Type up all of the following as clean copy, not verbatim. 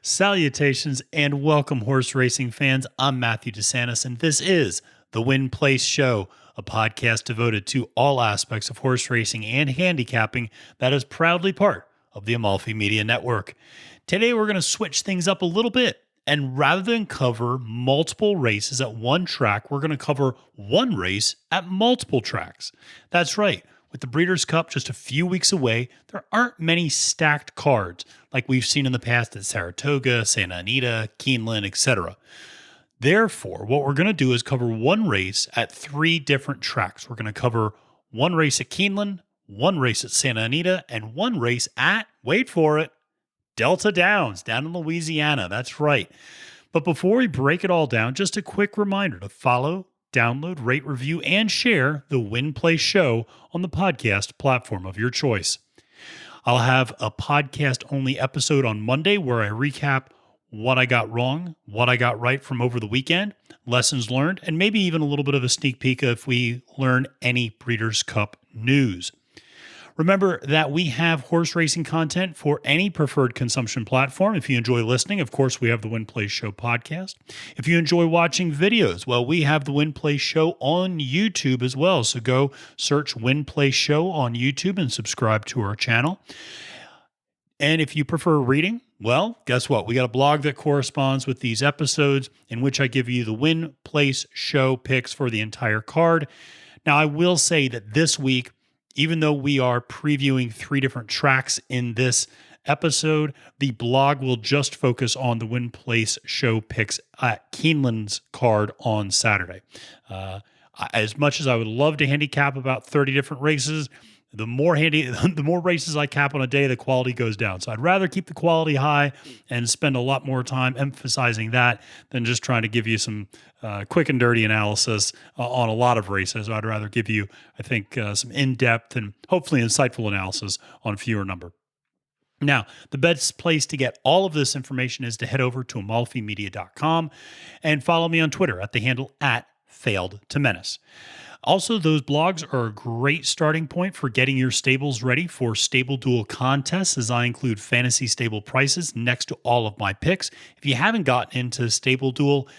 Salutations and welcome, horse racing fans. I'm Matthew DeSantis, and this is the Win Place Show, a podcast devoted to all aspects of horse racing and handicapping that is proudly part of the Amalfi Media Network. Today, we're going to switch things up a little bit, and rather than cover multiple races at one track, we're going to cover one race at multiple tracks. That's right. With the Breeders' Cup just a few weeks away, there aren't many stacked cards like we've seen in the past at Saratoga, Santa Anita, Keeneland, etc. Therefore, what we're going to do is cover one race at three different tracks. We're going to cover one race at Keeneland, one race at Santa Anita, and one race at, wait for it, Delta Downs down in Louisiana. That's right. But before we break it all down, just a quick reminder to follow, download, rate, review, and share the Win Place Show on the podcast platform of your choice. I'll have a podcast-only episode on Monday where I recap what I got wrong, what I got right from over the weekend, lessons learned, and maybe even a little bit of a sneak peek if we learn any Breeders' Cup news. Remember that we have horse racing content for any preferred consumption platform. If you enjoy listening, of course, we have the Win Place Show podcast. If you enjoy watching videos, well, we have the Win Place Show on YouTube as well. So go search Win Place Show on YouTube and subscribe to our channel. And if you prefer reading, well, guess what? We got a blog that corresponds with these episodes in which I give you the Win Place Show picks for the entire card. Now, I will say that this week, even though we are previewing three different tracks in this episode, the blog will just focus on the Win Place Show picks at Keeneland's card on Saturday. As much as I would love to handicap about 30 different races, the more races I cap on a day, the quality goes down. So I'd rather keep the quality high and spend a lot more time emphasizing that than just trying to give you some quick and dirty analysis on a lot of races. I'd rather give you, I think, some in-depth and hopefully insightful analysis on fewer number. Now, the best place to get all of this information is to head over to amalfimedia.com and follow me on Twitter at the handle @FailedToMenace. Also, those blogs are a great starting point for getting your stables ready for Stable Duel contests, as I include fantasy stable prices next to all of my picks. If you haven't gotten into Stable Duel,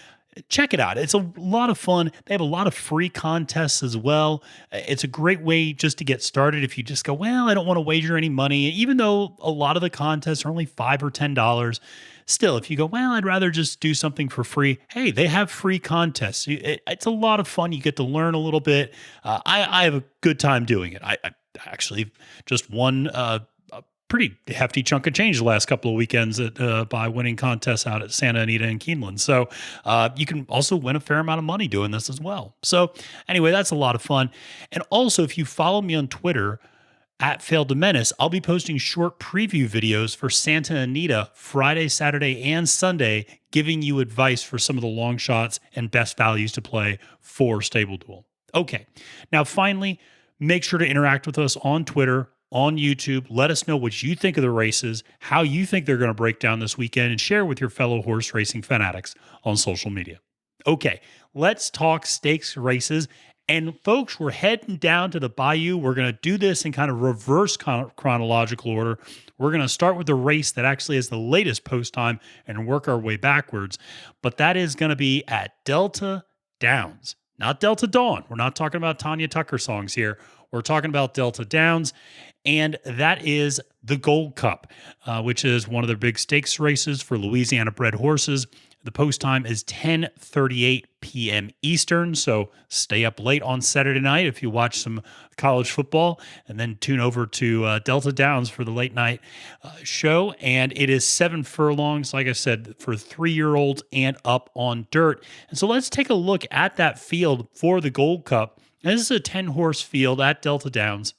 check it out. It's a lot of fun. They have a lot of free contests as well. It's a great way just to get started if you just go, well, I don't want to wager any money. Even though a lot of the contests are only $5 or $10, still, if you go, well, I'd rather just do something for free. Hey, they have free contests. It's a lot of fun. You get to learn a little bit. I have a good time doing it. I actually just won a pretty hefty chunk of change the last couple of weekends by winning contests out at Santa Anita and Keeneland. So you can also win a fair amount of money doing this as well. So anyway, that's a lot of fun. And also, if you follow me on Twitter, @FailedToMenace, I'll be posting short preview videos for Santa Anita Friday, Saturday, and Sunday, giving you advice for some of the long shots and best values to play for Stable Duel. Okay, now finally, make sure to interact with us on Twitter, on YouTube. Let us know what you think of the races, how you think they're going to break down this weekend, and share with your fellow horse racing fanatics on social media. Okay, let's talk stakes races. And folks, we're heading down to the Bayou. We're going to do this in kind of reverse chronological order. We're going to start with the race that actually has the latest post time and work our way backwards. But that is going to be at Delta Downs, not Delta Dawn. We're not talking about Tanya Tucker songs here. We're talking about Delta Downs. And that is the Gold Cup, which is one of their big stakes races for Louisiana-bred horses. The post time is 10:38 p.m. Eastern, so stay up late on Saturday night if you watch some college football, and then tune over to Delta Downs for the late night show. And it is 7 furlongs, like I said, for 3-year-olds and up on dirt. And so let's take a look at that field for the Gold Cup. And this is a 10-horse field at Delta Downs.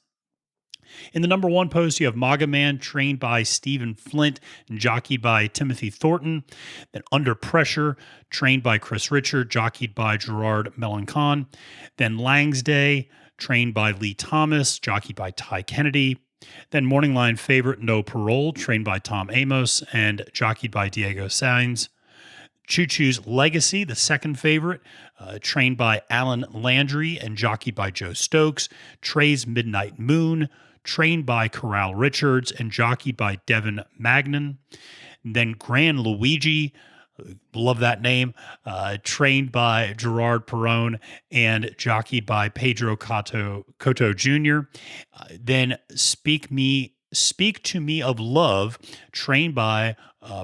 In the number 1 post, you have Maga Man, trained by Stephen Flint and jockeyed by Timothy Thornton. Then Under Pressure, trained by Chris Richard, jockeyed by Gerard Melancon. Then Langsday, trained by Lee Thomas, jockeyed by Ty Kennedy. Then Morning Line Favorite No Parole, trained by Tom Amos and jockeyed by Diego Sainz. Choo Choo's Legacy, the second favorite, trained by Alan Landry and jockeyed by Joe Stokes. Trey's Midnight Moon, trained by Corral Richards and jockeyed by Devin Magnan. Then Grand Luigi, love that name, trained by Gerard Perron and jockeyed by Pedro Cotto Jr. Then Speak to Me of Love, trained by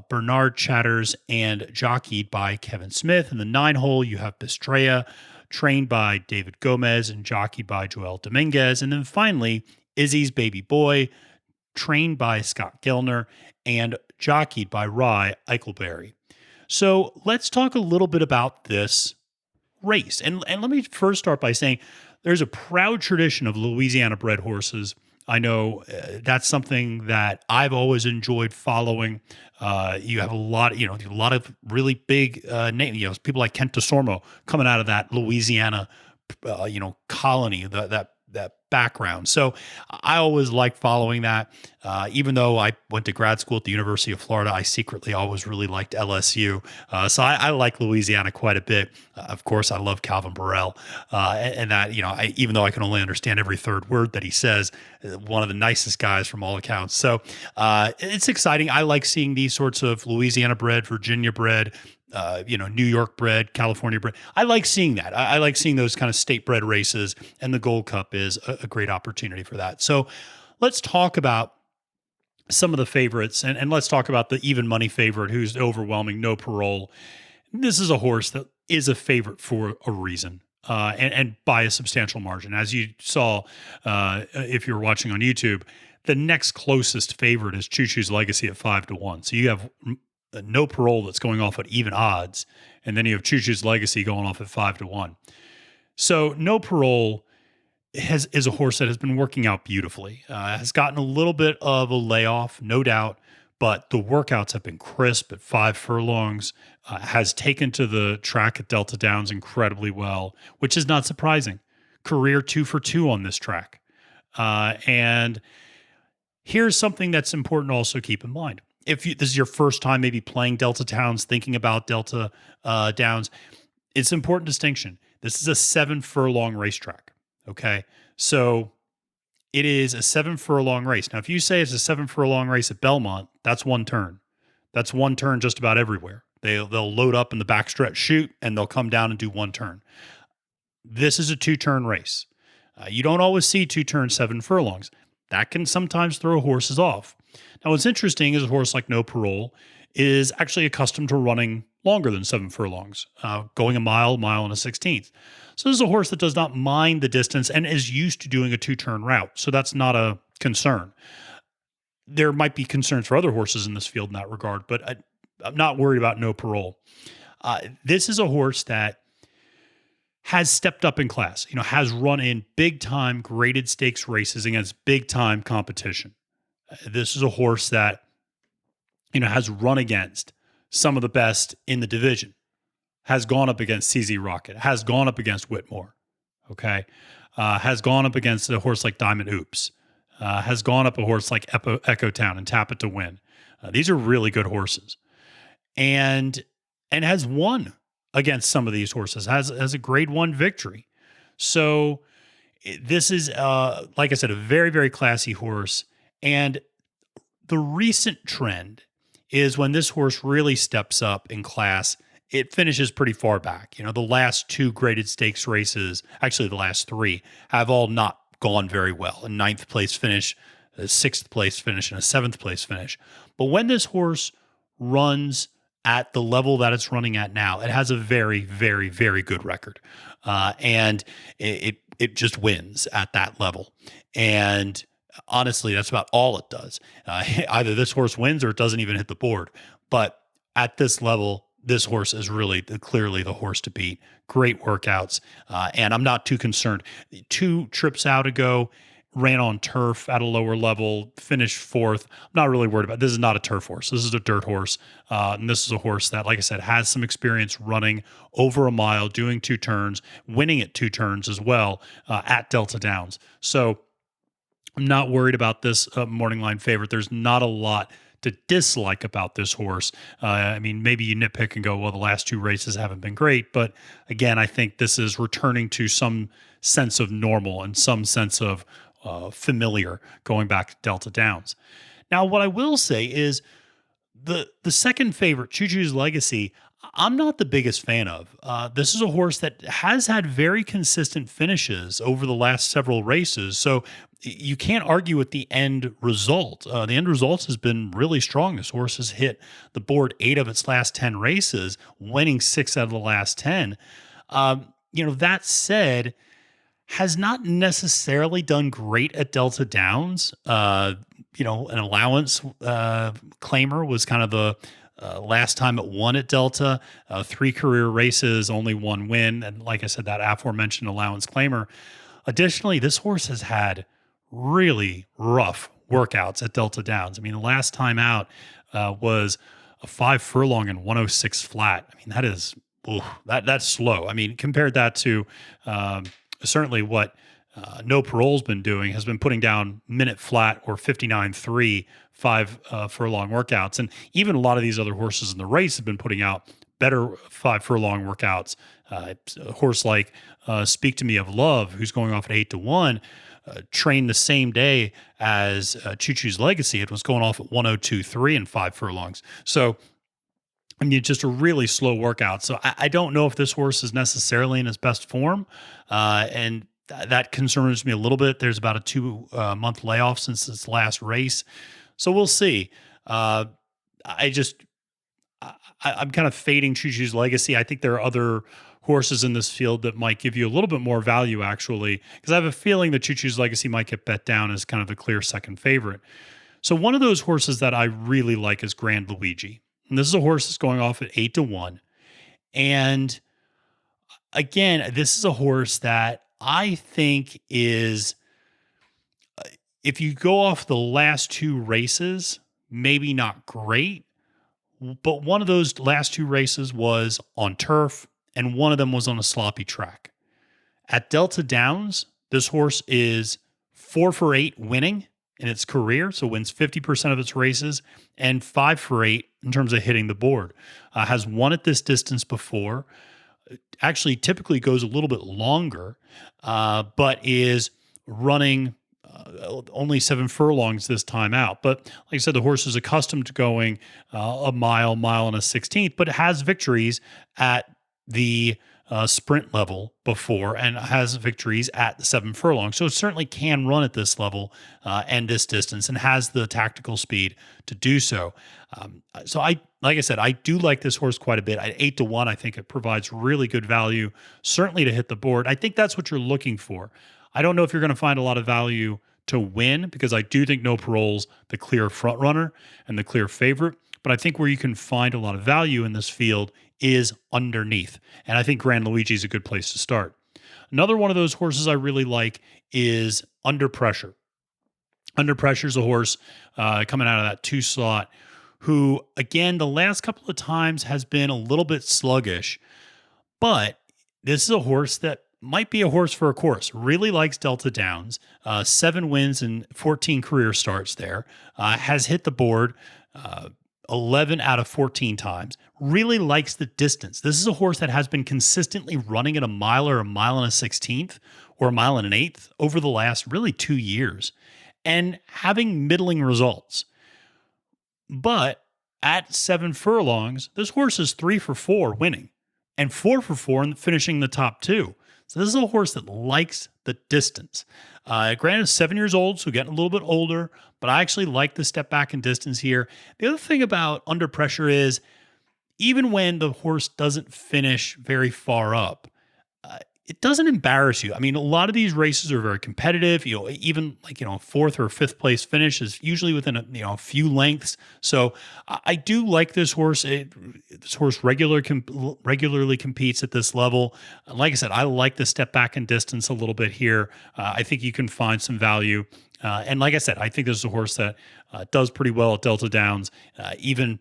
Bernard Chatters and jockeyed by Kevin Smith. In the 9-hole, you have Bistrea, trained by David Gomez and jockeyed by Joel Dominguez. And then finally, Izzy's Baby Boy, trained by Scott Gellner and jockeyed by Rye Eichelberry. So let's talk a little bit about this race. And let me first start by saying there's a proud tradition of Louisiana-bred horses. I know that's something that I've always enjoyed following. You have a lot of really big names. People like Kent DeSormo coming out of that Louisiana, colony, that background. So I always liked following that. Even though I went to grad school at the University of Florida, I secretly always really liked LSU. So I like Louisiana quite a bit. Of course, I love Calvin Burrell. And that, even though I can only understand every third word that he says, one of the nicest guys from all accounts. So it's exciting. I like seeing these sorts of Louisiana bred, Virginia bred, New York bred, California bred. I like seeing that. I like seeing those kind of state bred races, and the Gold Cup is a great opportunity for that. So let's talk about some of the favorites, and let's talk about the even money favorite who's overwhelming, No Parole. This is a horse that is a favorite for a reason. And by a substantial margin. As you saw, if you're watching on YouTube, the next closest favorite is Choo Choo's Legacy at 5-1. So you have No Parole that's going off at even odds, and then you have Choo Choo's Legacy going off at 5-1. So No Parole is a horse that has been working out beautifully. Has gotten a little bit of a layoff, no doubt, but the workouts have been crisp at 5 furlongs, has taken to the track at Delta Downs incredibly well, which is not surprising. Career 2 for 2 on this track. And here's something that's important to also keep in mind. If this is your first time maybe playing Delta Downs, thinking about Delta Downs, it's an important distinction. This is a 7 furlong racetrack, okay? So it is a 7 furlong race. Now, if you say it's a 7 furlong race at Belmont, that's one turn. That's one turn just about everywhere. They'll load up in the backstretch chute, and they'll come down and do one turn. This is a 2-turn race. You don't always see 2-turn 7 furlongs. That can sometimes throw horses off. Now, what's interesting is a horse like No Parole is actually accustomed to running longer than 7 furlongs, going a mile and a 16th. So this is a horse that does not mind the distance and is used to doing a 2-turn route. So that's not a concern. There might be concerns for other horses in this field in that regard, but I'm not worried about No Parole. This is a horse that has stepped up in class, has run in big-time graded stakes races against big-time competition. This is a horse that, has run against some of the best in the division, has gone up against CZ Rocket, has gone up against Whitmore, okay? Has gone up against a horse like Diamond Oops, has gone up a horse like Echo Town and Tap It to Win. These are really good horses. And has won against some of these horses, has a grade 1 victory. So this is, like I said, a very, very classy horse. And the recent trend is when this horse really steps up in class, it finishes pretty far back. The last 2 graded stakes races, actually the last 3, have all not gone very well. A 9th place finish, a 6th place finish, and a 7th place finish. But when this horse runs at the level that it's running at now, it has a very, very, very good record. And it just wins at that level. And honestly, that's about all it does. Either this horse wins or it doesn't even hit the board. But at this level, this horse is really clearly the horse to beat. Great workouts. And I'm not too concerned. 2 trips out ago, ran on turf at a lower level, finished 4th. I'm not really worried about it. This is not a turf horse. This is a dirt horse. And this is a horse that, like I said, has some experience running over a mile, doing 2 turns, winning at 2 turns as well at Delta Downs. So I'm not worried about this morning line favorite. There's not a lot to dislike about this horse. I mean, maybe you nitpick and go, well, the last two races haven't been great. But again, I think this is returning to some sense of normal and some sense of familiar going back to Delta Downs. Now, what I will say is the second favorite, Choo Choo's Legacy, I'm not the biggest fan of. This is a horse that has had very consistent finishes over the last several races, so you can't argue with the end result. The end result has been really strong. This horse has hit the board 8 of its last 10 races, winning 6 out of the last 10. That said, has not necessarily done great at Delta Downs. An allowance claimer was kind of the last time it won at Delta. 3 career races, only 1 win. And like I said, that aforementioned allowance claimer. Additionally, this horse has had really rough workouts at Delta Downs. I mean, the last time out was a 5 furlong and 106 flat. I mean, that is, that's slow. I mean, compared that to certainly what No Parole's been doing, has been putting down minute flat or 59.3 5 furlong workouts. And even a lot of these other horses in the race have been putting out better 5 furlong workouts. A horse like Speak to Me of Love, who's going off at 8-1, trained the same day as Choo Choo's Legacy. It was going off at 102.3 and 5 furlongs. So, I mean, just a really slow workout. So I don't know if this horse is necessarily in his best form. And that concerns me a little bit. There's about a 2-month layoff since its last race. So we'll see. I'm kind of fading Choo Choo's Legacy. I think there are other horses in this field that might give you a little bit more value, actually, because I have a feeling that Choo Choo's Legacy might get bet down as kind of the clear second favorite. So one of those horses that I really like is Grand Luigi. And this is a horse that's going off at 8-1. And again, this is a horse that I think is, if you go off the last 2 races, maybe not great, but one of those last 2 races was on turf, and one of them was on a sloppy track. At Delta Downs, this horse is 4 for 8 winning in its career, so wins 50% of its races, and 5 for 8 in terms of hitting the board. Has won at this distance before. Actually, typically goes a little bit longer, but is running only 7 furlongs this time out. But like I said, the horse is accustomed to going a mile and a 16th, but has victories at the sprint level before and has victories at the 7 furlongs. So it certainly can run at this level and this distance and has the tactical speed to do so. Like I said, I do like this horse quite a bit. At 8-1, I think it provides really good value, certainly to hit the board. I think that's what you're looking for. I don't know if you're going to find a lot of value to win, because I do think No Parole's the clear front runner and the clear favorite. But I think where you can find a lot of value in this field is underneath. And I think Grand Luigi is a good place to start. Another one of those horses I really like is Under Pressure. Under Pressure is a horse coming out of that 2 slot who, again, the last couple of times has been a little bit sluggish. But this is a horse that might be a horse for a course. Really likes Delta Downs. 7 wins and 14 career starts there. Has hit the board 11 out of 14 times. Really likes the distance. This is a horse that has been consistently running at a mile or a mile and a 16th or a mile and an eighth over the last really 2 years and having middling results. But at 7 furlongs, this horse is 3 for 4 winning and 4 for 4 in finishing the top 2. So this is a horse that likes the distance. Granted, 7 years old, so getting a little bit older, but I actually like the step back in distance here. The other thing about Under Pressure is, even when the horse doesn't finish very far up, it doesn't embarrass you. I mean, a lot of these races are very competitive. Even like 4th or 5th place finish is usually within a few lengths. So I do like this horse. This horse regularly competes at this level. Like I said, I like the step back in distance a little bit here. I think you can find some value. And like I said, I think this is a horse that does pretty well at Delta Downs. Even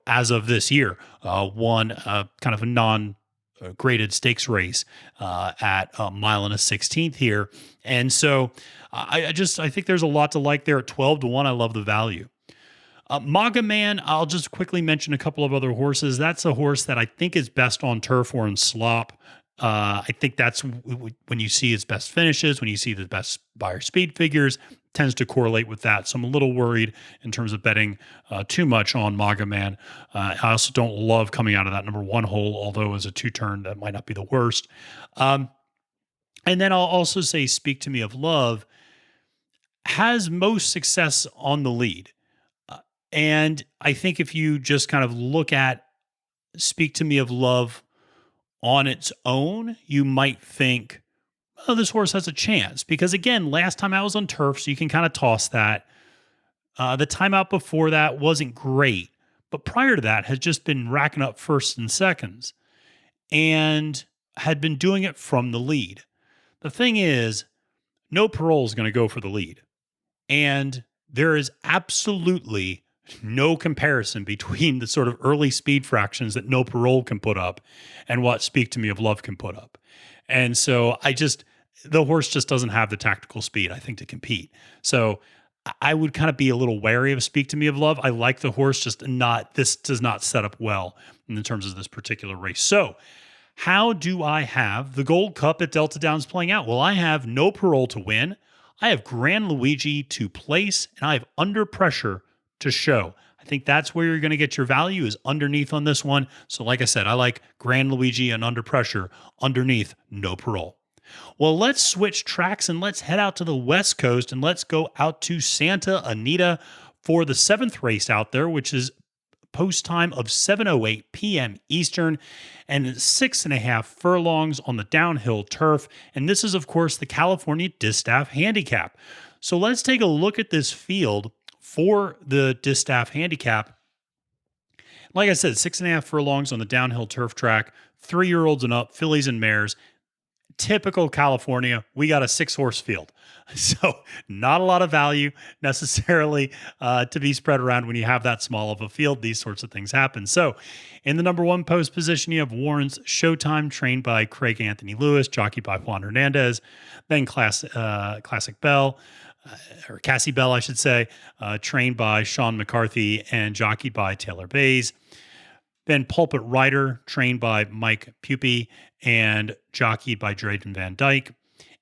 as of this year, won kind of a non-graded stakes race at a mile and a 16th here. And so I think there's a lot to like there at 12-1. I love the value. Maga Man, I'll just quickly mention a couple of other horses. That's a horse that I think is best on turf or in slop. I think that's when you see his best finishes, when you see the best buyer speed figures, tends to correlate with that. So I'm a little worried in terms of betting too much on Maga Man. I also don't love coming out of that number one hole, although as a two-turn, that might not be the worst. And then I'll also say Speak to Me of Love has most success on the lead. And I think if you just kind of look at Speak to Me of Love on its own, you might think, oh, this horse has a chance. Because again, last time I was on turf, so you can kind of toss that. The timeout before that wasn't great, but prior to that has just been racking up firsts and seconds and had been doing it from the lead. The thing is, no parole is going to go for the lead. And there is absolutely no comparison between the sort of early speed fractions that No Parole can put up and what Speak to Me of Love can put up. And so the horse just doesn't have the tactical speed, I think, to compete. So I would kind of be a little wary of Speak to Me of Love. I like the horse, this does not set up well in terms of this particular race. So how do I have the Gold Cup at Delta Downs playing out? Well, I have No Parole to win. I have Grand Luigi to place, and I have Under Pressure to show. I think that's where you're going to get your value is underneath on this one. So like I said, I like Grand Luigi and Under Pressure underneath No Parole. Well, let's switch tracks and let's head out to the West Coast and let's go out to Santa Anita for the seventh race out there, which is post time of 7:08 p.m. Eastern and 6.5 furlongs on the downhill turf. And this is, of course, the California Distaff Handicap. So let's take a look at this field for the Distaff Handicap. Like I said, 6.5 furlongs on the downhill turf track, 3-year-olds and up, fillies and mares. Typical California, we got a 6-horse field. So not a lot of value necessarily to be spread around when you have that small of a field. These sorts of things happen. So in the number one post position, you have Warren's Showtime, trained by Craig Anthony Lewis, jockeyed by Juan Hernandez. Then Classic Bell, or Cassie Bell, I should say, trained by Sean McCarthy and jockeyed by Taylor Bays. Then Pulpit Writer, trained by Mike Pupi and jockeyed by Drayden Van Dyke.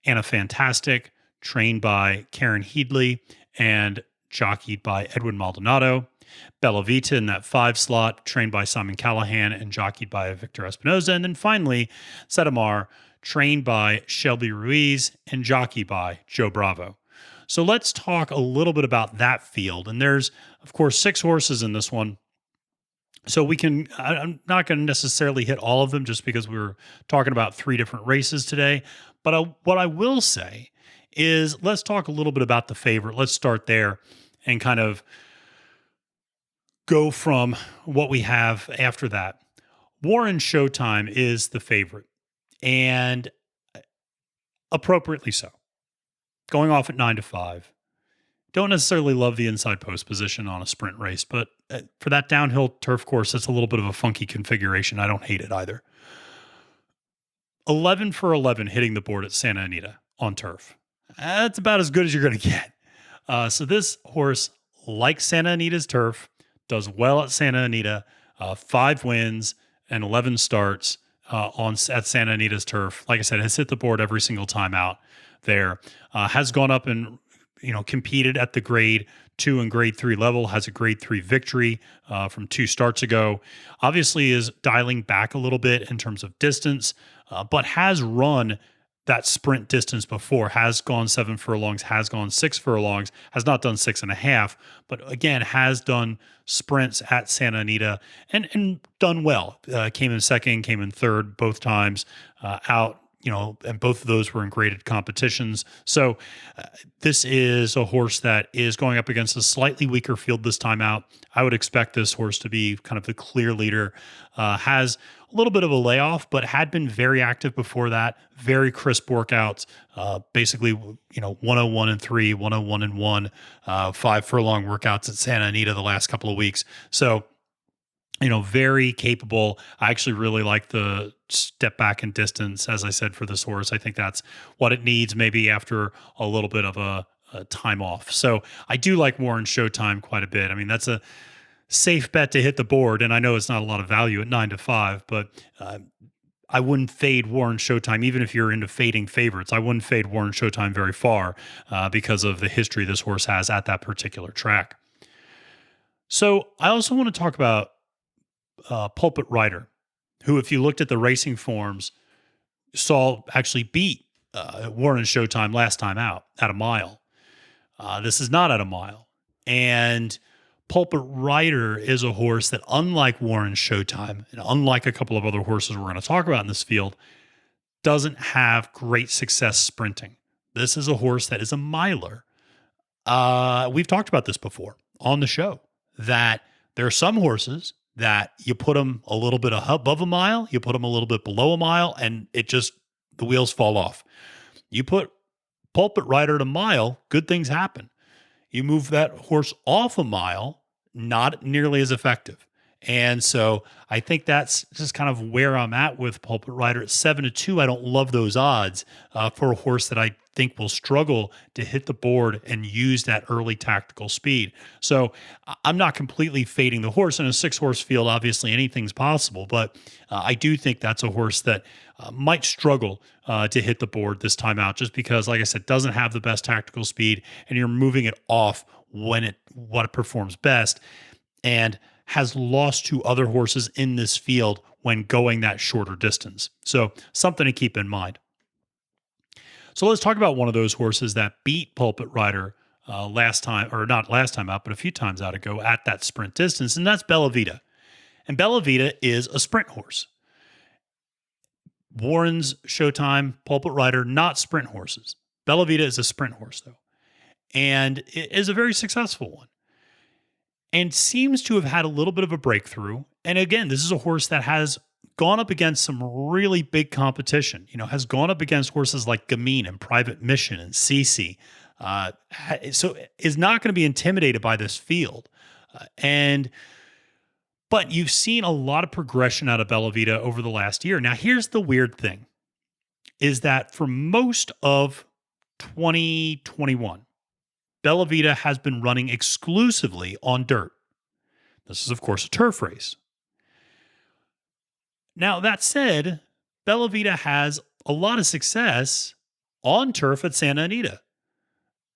Anna Fantastic, trained by Karen Headley and jockeyed by Edwin Maldonado. Bellavita in that 5 slot, trained by Simon Callahan and jockeyed by Victor Espinoza. And then finally, Setamar, trained by Shelby Ruiz and jockeyed by Joe Bravo. So let's talk a little bit about that field. And there's, of course, 6 horses in this one. So I'm not going to necessarily hit all of them just because we're talking about 3 different races today. But what I will say is let's talk a little bit about the favorite. Let's start there and kind of go from what we have after that. Warren Showtime is the favorite, and appropriately so. Going off at 9-5. Don't necessarily love the inside post position on a sprint race, but for that downhill turf course, it's a little bit of a funky configuration. I don't hate it either. 11 for 11 hitting the board at Santa Anita on turf. That's about as good as you're going to get. So this horse, like Santa Anita's turf, does well at Santa Anita. 5 wins and 11 starts at Santa Anita's turf. Like I said, has hit the board every single time out there. Has gone up and competed at the grade 2 and grade 3 level, has a grade 3 victory from 2 starts ago. Obviously is dialing back a little bit in terms of distance, but has run that sprint distance before, has gone 7 furlongs, has gone 6 furlongs, has not done 6.5, but again, has done sprints at Santa Anita and done well. Came in second, came in third both times out. And both of those were in graded competitions. So this is a horse that is going up against a slightly weaker field this time out. I would expect this horse to be kind of the clear leader. Has a little bit of a layoff, but had been very active before that. Very crisp workouts. Basically, 101 and 3, 101 and 1, 5 furlong workouts at Santa Anita the last couple of weeks. So very capable. I actually really like the step back in distance, as I said, for this horse. I think that's what it needs maybe after a little bit of a time off. So I do like Warren Showtime quite a bit. I mean, that's a safe bet to hit the board, and I know it's not a lot of value at 9 to 5, but I wouldn't fade Warren Showtime, even if you're into fading favorites. I wouldn't fade Warren Showtime very far because of the history this horse has at that particular track. So I also want to talk about Pulpit Writer, who, if you looked at the racing forms, saw actually beat Warren Showtime last time out at a mile. This is not at a mile. And Pulpit Writer is a horse that, unlike Warren Showtime, and unlike a couple of other horses we're going to talk about in this field, doesn't have great success sprinting. This is a horse that is a miler. We've talked about this before on the show, that there are some horses that you put them a little bit above a mile, you put them a little bit below a mile, and the wheels fall off. You put Pulpit Writer at a mile, good things happen. You move that horse off a mile, not nearly as effective. And so I think that's just kind of where I'm at with Pulpit Writer at 7-2. I don't love those odds for a horse that I think will struggle to hit the board and use that early tactical speed. So I'm not completely fading the horse. In a 6-horse field, obviously anything's possible, but I do think that's a horse that might struggle to hit the board this time out, just because, like I said, doesn't have the best tactical speed, and you're moving it off what it performs best, and has lost to other horses in this field when going that shorter distance. So something to keep in mind. So let's talk about one of those horses that beat Pulpit Writer last time, or not last time out, but a few times out ago at that sprint distance, and that's Bellavita. And Bellavita is a sprint horse. Warren's Showtime, Pulpit Writer, not sprint horses. Bellavita is a sprint horse, though, and it is a very successful one, and seems to have had a little bit of a breakthrough. And again, this is a horse that has gone up against some really big competition, has gone up against horses like Gamine and Private Mission and Cece. So is not going to be intimidated by this field. But you've seen a lot of progression out of Bellavita over the last year. Now, here's the weird thing, is that for most of 2021, Bellavita has been running exclusively on dirt. This is, of course, a turf race. Now, that said, Bellavita has a lot of success on turf at Santa Anita.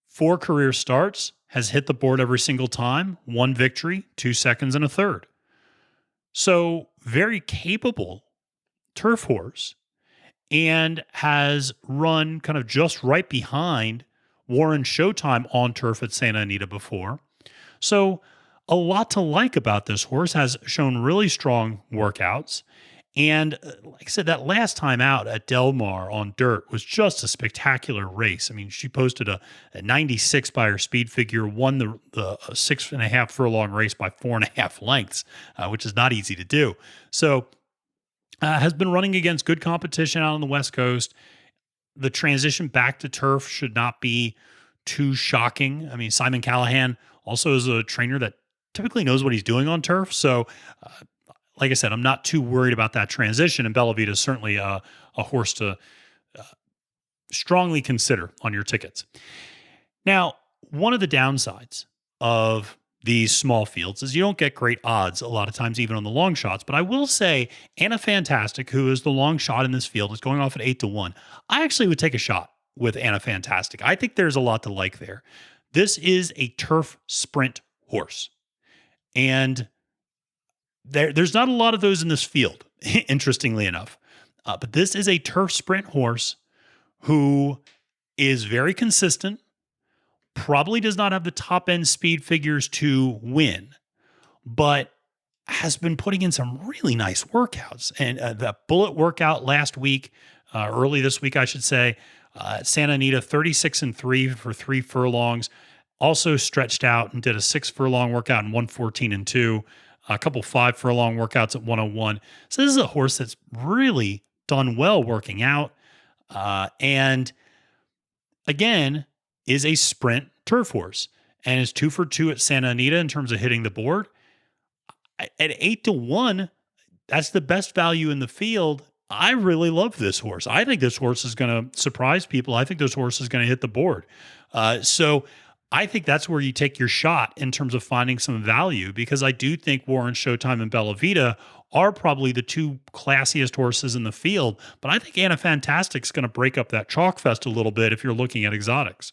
4 career starts, has hit the board every single time, 1 victory, 2 seconds, and a third. So, very capable turf horse, and has run kind of just right behind Warren Showtime on turf at Santa Anita before. So, a lot to like about this horse. Has shown really strong workouts. And like I said, that last time out at Del Mar on dirt was just a spectacular race. I mean, she posted a 96 by her speed figure, won the 6.5 furlong race by 4.5 lengths, which is not easy to do. So has been running against good competition out on the West Coast. The transition back to turf should not be too shocking. I mean, Simon Callahan also is a trainer that typically knows what he's doing on turf. So, like I said, I'm not too worried about that transition, and Bellavita is certainly a horse to strongly consider on your tickets. Now, one of the downsides of these small fields is you don't get great odds a lot of times, even on the long shots. But I will say, Anna Fantastic, who is the long shot in this field, is going off at 8-1. I actually would take a shot with Anna Fantastic. I think there's a lot to like there. This is a turf sprint horse, and there's not a lot of those in this field, interestingly enough. But this is a turf sprint horse who is very consistent, probably does not have the top end speed figures to win, but has been putting in some really nice workouts. And the bullet workout last week, early this week, I should say, Santa Anita, 36-3 for 3 furlongs, also stretched out and did a 6 furlong workout in 1:14-2. A couple 5 furlong workouts at 101. So this is a horse that's really done well working out. And again, is a sprint turf horse, and is 2 for 2 at Santa Anita in terms of hitting the board. At 8-1, that's the best value in the field. I really love this horse. I think this horse is going to surprise people. I think this horse is going to hit the board. So I think that's where you take your shot in terms of finding some value, because I do think Warren, Showtime, and Bellavita are probably the two classiest horses in the field. But I think Anna Fantastic's going to break up that chalk fest a little bit if you're looking at exotics.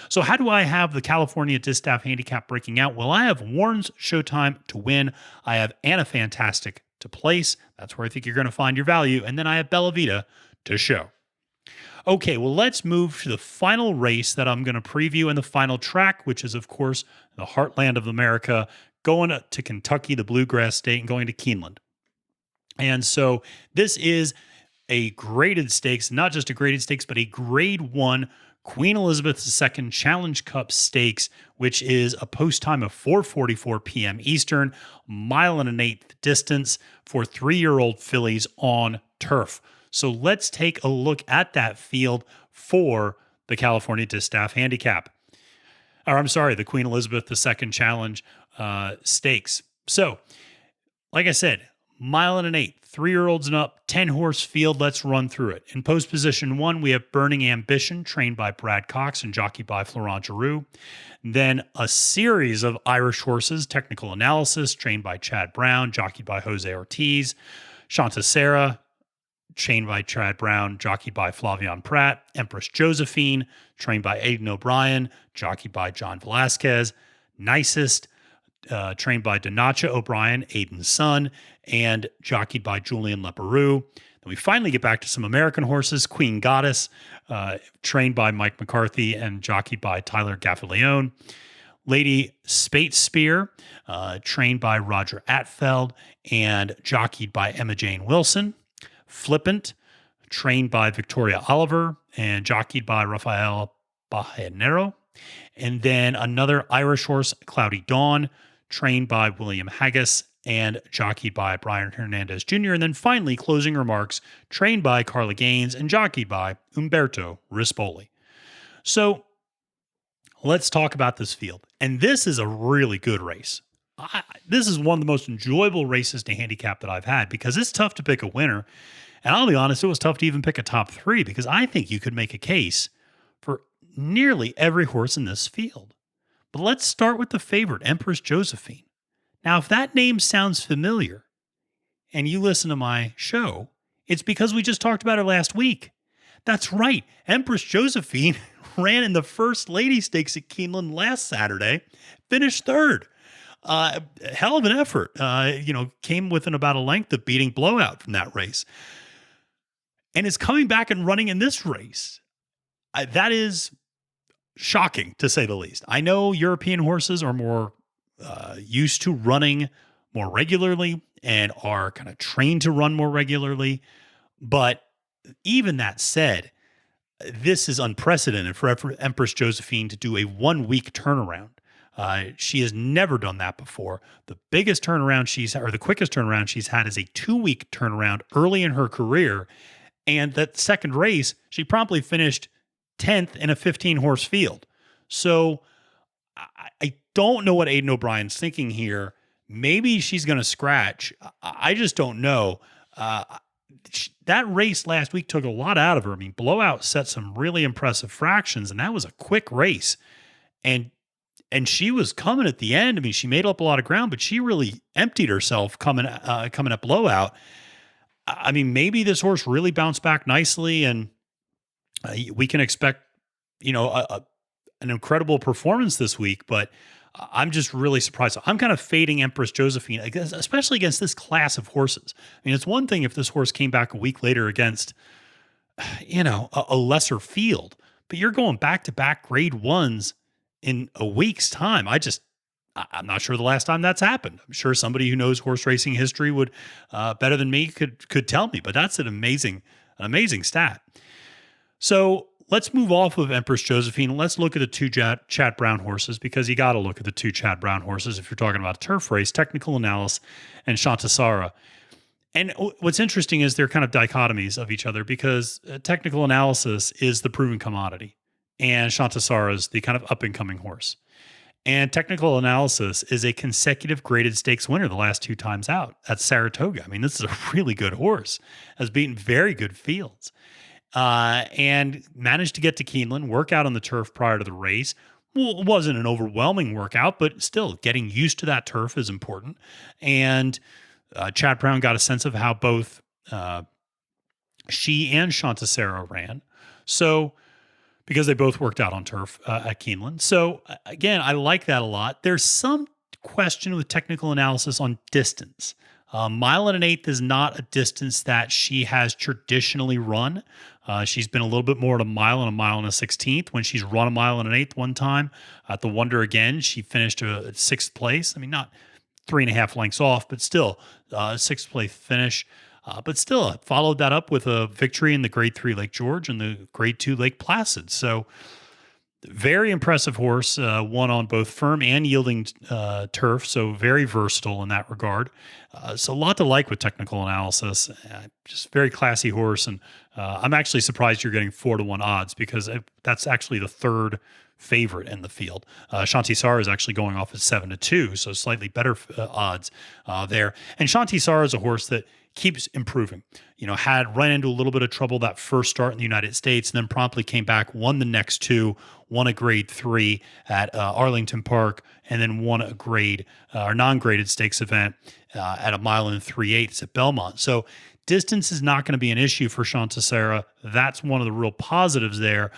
So how do I have the California Distaff handicap breaking out? Well, I have Warren's Showtime to win. I have Anna Fantastic to place. That's where I think you're going to find your value. And then I have Bellavita to show. Okay, well, let's move to the final race that I'm going to preview in the final track, which is, of course, the heartland of America, going to Kentucky, the Bluegrass State, and going to Keeneland. And so this is a graded stakes, not just a graded stakes, but a grade 1 Queen Elizabeth II Challenge Cup Stakes, which is a post time of 4:44 p.m. Eastern, mile and an eighth distance for 3-year-old fillies on turf. So let's take a look at that field for the California Distaff Handicap. Or I'm sorry, the Queen Elizabeth II Challenge Stakes. So, like I said, mile and an eighth, 3-year-olds and up, 10-horse field. Let's run through it. In post position 1, we have Burning Ambition, trained by Brad Cox and jockeyed by Florent Giroux. Then a series of Irish horses, Technical Analysis, trained by Chad Brown, jockeyed by Jose Ortiz. Shanta Sarah, trained by Chad Brown, jockeyed by Flavian Pratt. Empress Josephine, trained by Aidan O'Brien, jockeyed by John Velasquez. Nicest, trained by Donacha O'Brien, Aidan's son, and jockeyed by Julian Leperoux. Then we finally get back to some American horses. Queen Goddess, trained by Mike McCarthy and jockeyed by Tyler Gaffalione. Lady Spate Spear, trained by Roger Atfeld and jockeyed by Emma Jane Wilson. Flippant, trained by Victoria Oliver and jockeyed by Rafael Bajanero. And then another Irish horse, Cloudy Dawn, trained by William Haggis and jockeyed by Brian Hernandez Jr. And then finally, closing remarks, trained by Carla Gaines and jockeyed by Umberto Rispoli. So let's talk about this field. And this is a really good race. This is one of the most enjoyable races to handicap that I've had, because it's tough to pick a winner. And I'll be honest, it was tough to even pick a top 3, because I think you could make a case for nearly every horse in this field. But let's start with the favorite, Empress Josephine. Now, if that name sounds familiar and you listen to my show, it's because we just talked about her last week. That's right. Empress Josephine ran in the First Lady Stakes at Keeneland last Saturday, finished third. Hell of an effort. Came within about a length of beating Blowout from that race. And is coming back and running in this race. That is shocking, to say the least. I know European horses are more used to running more regularly and are kind of trained to run more regularly. But even that said, this is unprecedented for Empress Josephine to do a 1-week turnaround. She has never done that before. The quickest turnaround she's had is a 2-week turnaround early in her career. And that second race, she promptly finished 10th in a 15-horse field. So I don't know what Aidan O'Brien's thinking here. Maybe she's going to scratch. I just don't know. That race last week took a lot out of her. I mean, Blowout set some really impressive fractions, and that was a quick race. And she was coming at the end. I mean, she made up a lot of ground, but she really emptied herself coming at Blowout. I mean, maybe this horse really bounced back nicely, and we can expect, an incredible performance this week. But I'm just really surprised. I'm kind of fading Empress Josephine, especially against this class of horses. I mean, it's one thing if this horse came back a week later against, a lesser field, but you're going back-to-back grade 1s in a week's time. I'm not sure the last time that's happened. I'm sure somebody who knows horse racing history would better than me could tell me, but that's an amazing stat. So let's move off of Empress Josephine. And let's look at the two Chad Brown horses, because you got to look at the two Chad Brown horses if you're talking about a turf race, Technical Analysis and Shantasara. And what's interesting is they're kind of dichotomies of each other, because Technical Analysis is the proven commodity and Shantasara is the kind of up-and-coming horse. And Technical Analysis is a consecutive graded stakes winner the last 2 times out at Saratoga. I mean, this is a really good horse. Has beaten very good fields. And managed to get to Keeneland, work out on the turf prior to the race. Well, it wasn't an overwhelming workout, but still getting used to that turf is important. And Chad Brown got a sense of how both she and Chanticera ran. So, because they both worked out on turf at Keeneland. So, again, I like that a lot. There's some question with Technical Analysis on distance. Mile and an eighth is not a distance that she has traditionally run. She's been a little bit more at a mile and a 16th. When she's run a mile and an eighth one time at the Wonder again, she finished at 6th place. I mean, not 3.5 lengths off, but still 6th place finish. But still followed that up with a victory in the Grade 3 Lake George and the Grade 2 Lake Placid. So very impressive horse, won on both firm and yielding turf, so very versatile in that regard. So a lot to like with Technical Analysis. Just very classy horse, and I'm actually surprised you're getting 4-1 odds because that's actually the third favorite in the field. Chanticera is actually going off at 7-2, so slightly better odds there. And Chanticera is a horse that keeps improving. Had run into a little bit of trouble that first start in the United States, and then promptly came back, won the next 2, won a Grade 3 at Arlington Park, and then won a grade or non-graded stakes event at a mile and 3/8 at Belmont. So distance is not going to be an issue for Chanticera. That's one of the real positives there.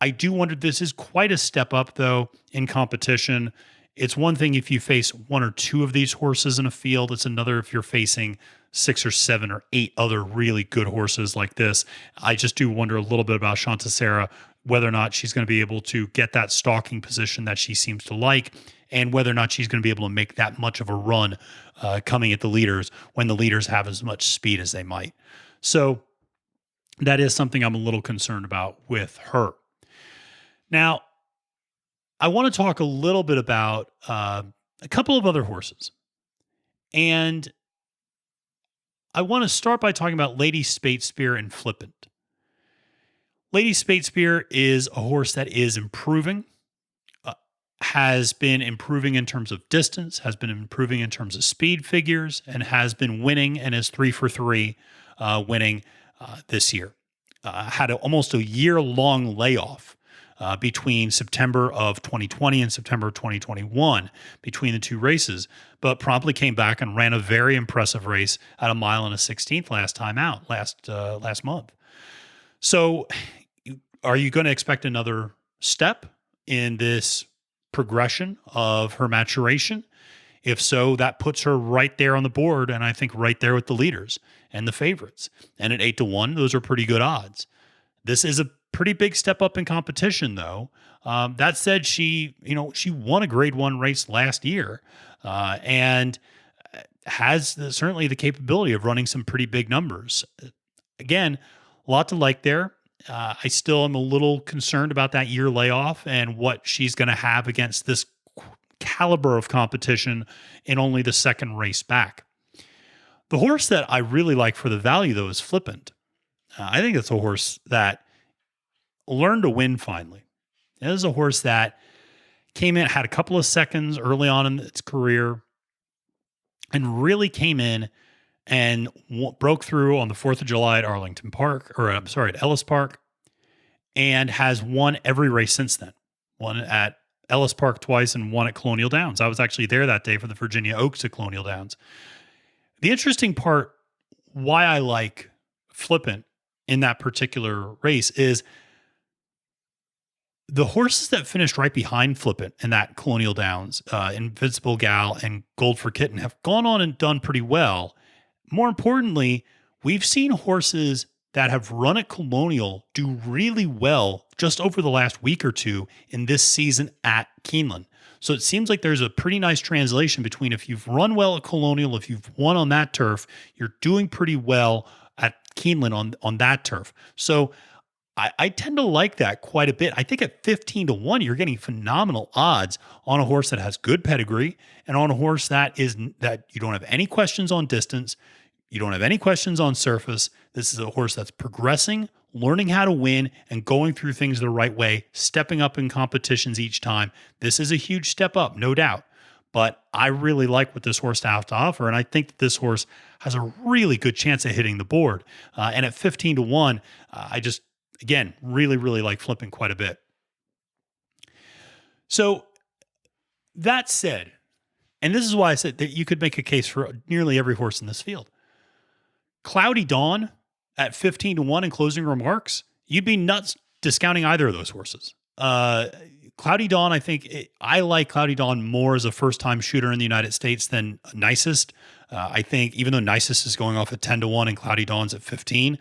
I do wonder, this is quite a step up, though, in competition. It's one thing if you face 1 or 2 of these horses in a field. It's another if you're facing 6 or 7 or 8 other really good horses like this. I just do wonder a little bit about Chanticera, whether or not she's going to be able to get that stalking position that she seems to like, and whether or not she's going to be able to make that much of a run coming at the leaders when the leaders have as much speed as they might. So that is something I'm a little concerned about with her. Now, I want to talk a little bit about a couple of other horses. And I want to start by talking about Lady Spatespear and Flippant. Lady Spatespear is a horse that is improving, has been improving in terms of distance, has been improving in terms of speed figures, and has been winning and is 3 for 3 winning this year. Had almost a year-long layoff between September of 2020 and September of 2021 between the 2 races, but promptly came back and ran a very impressive race at a mile and a 16th last time out, last month. So are you going to expect another step in this progression of her maturation? If so, that puts her right there on the board, and I think right there with the leaders and the favorites. And at 8-1, those are pretty good odds. This is a pretty big step up in competition, though. That said, she won a Grade 1 race last year, and has certainly the capability of running some pretty big numbers. Again, a lot to like there. I still am a little concerned about that year layoff and what she's going to have against this caliber of competition in only the second race back. The horse that I really like for the value, though, is Flippant. I think it's a horse that learned to win finally. It is a horse that came in, had a couple of seconds early on in its career, and really came in and broke through on the 4th of July at Arlington Park, at Ellis Park, and has won every race since then. Won at Ellis Park twice and won at Colonial Downs. I was actually there that day for the Virginia Oaks at Colonial Downs. The interesting part, why I like Flippant in that particular race, is the horses that finished right behind Flippant in that Colonial Downs, Invincible Gal and Gold for Kitten, have gone on and done pretty well. More importantly, we've seen horses that have run at Colonial do really well just over the last week or two in this season at Keeneland. So it seems like there's a pretty nice translation between if you've run well at Colonial, if you've won on that turf, you're doing pretty well at Keeneland on that turf. So I tend to like that quite a bit. I think at 15-1, you're getting phenomenal odds on a horse that has good pedigree and on a horse that you don't have any questions on distance. You don't have any questions on surface. This is a horse that's progressing, learning how to win and going through things the right way, stepping up in competitions each time. This is a huge step up, no doubt. But I really like what this horse has to offer, and I think that this horse has a really good chance of hitting the board. And at 15-1, I just, again, really, really like Flippant quite a bit. So that said, and this is why I said that you could make a case for nearly every horse in this field. Cloudy Dawn at 15-1 in closing remarks, you'd be nuts discounting either of those horses. Cloudy Dawn, I like Cloudy Dawn more as a first-time shooter in the United States than Nicest. I think even though Nicest is going off at 10-1 and Cloudy Dawn's at 15,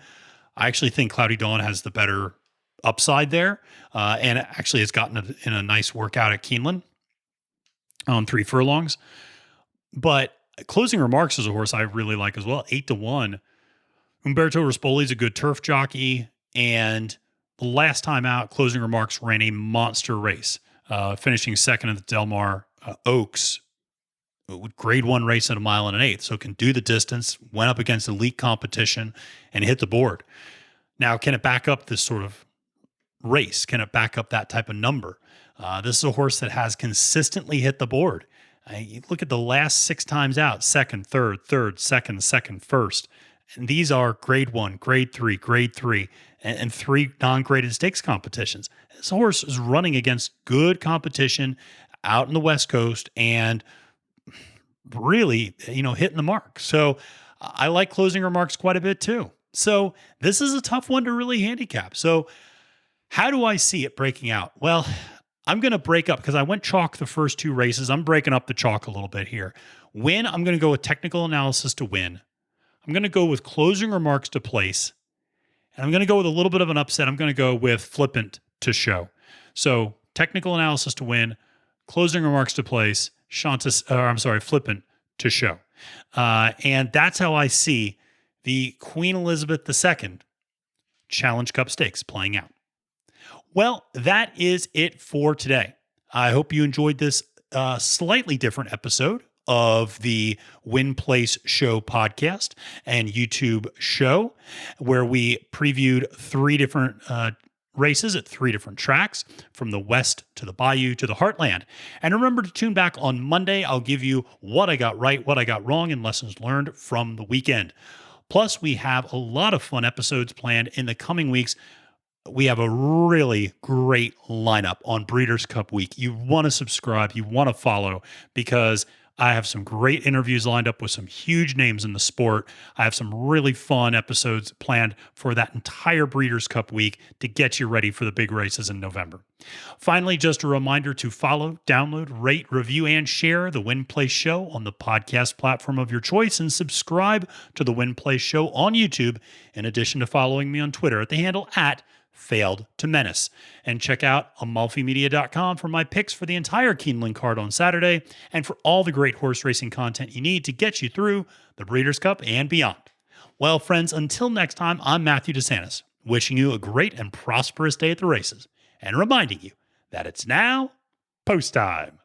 I actually think Cloudy Dawn has the better upside there, and actually has gotten in a nice workout at Keeneland on 3 furlongs. But closing remarks is a horse I really like as well. 8-1. Umberto Rispoli is a good turf jockey, and the last time out, closing remarks ran a monster race, finishing second at the Del Mar Oaks, grade 1 race at 1 1/8. So can do the distance, went up against elite competition and hit the board. Now, can it back up this sort of race? Can it back up that type of number? This is a horse that has consistently hit the board. You look at the last 6 times out, second, third, second, first. And these are grade 1, grade 3, and 3 non-graded stakes competitions. This horse is running against good competition out in the West Coast and really, hitting the mark. So I like closing remarks quite a bit too. So this is a tough one to really handicap. So how do I see it breaking out? Well, I'm going to break up because I went chalk the first 2 races. I'm breaking up the chalk a little bit here. Win, I'm going to go with technical analysis to win. I'm going to go with closing remarks to place. And I'm going to go with a little bit of an upset. I'm going to go with Flippant to show. So technical analysis to win, closing remarks to place, Flippant to show. And that's how I see the Queen Elizabeth II Challenge Cup Stakes playing out. Well, that is it for today. I hope you enjoyed this slightly different episode of the Win Place Show podcast and YouTube show, where we previewed 3 different races at 3 different tracks, from the West to the Bayou to the Heartland. And remember to tune back on Monday. I'll give you what I got right, what I got wrong, and lessons learned from the weekend. Plus, we have a lot of fun episodes planned in the coming weeks. We have a really great lineup on Breeders' Cup Week. You want to subscribe, you want to follow, because I have some great interviews lined up with some huge names in the sport. I have some really fun episodes planned for that entire Breeders' Cup Week to get you ready for the big races in November. Finally, just a reminder to follow, download, rate, review, and share the Win Place Show on the podcast platform of your choice, and subscribe to the Win Place Show on YouTube, in addition to following me on Twitter at the handle @Failed to Menace. And check out amalfimedia.com for my picks for the entire Keeneland card on Saturday, and for all the great horse racing content you need to get you through the Breeders' Cup and beyond. Well, friends, until next time, I'm Matthew DeSantis, wishing you a great and prosperous day at the races, and reminding you that it's now post time.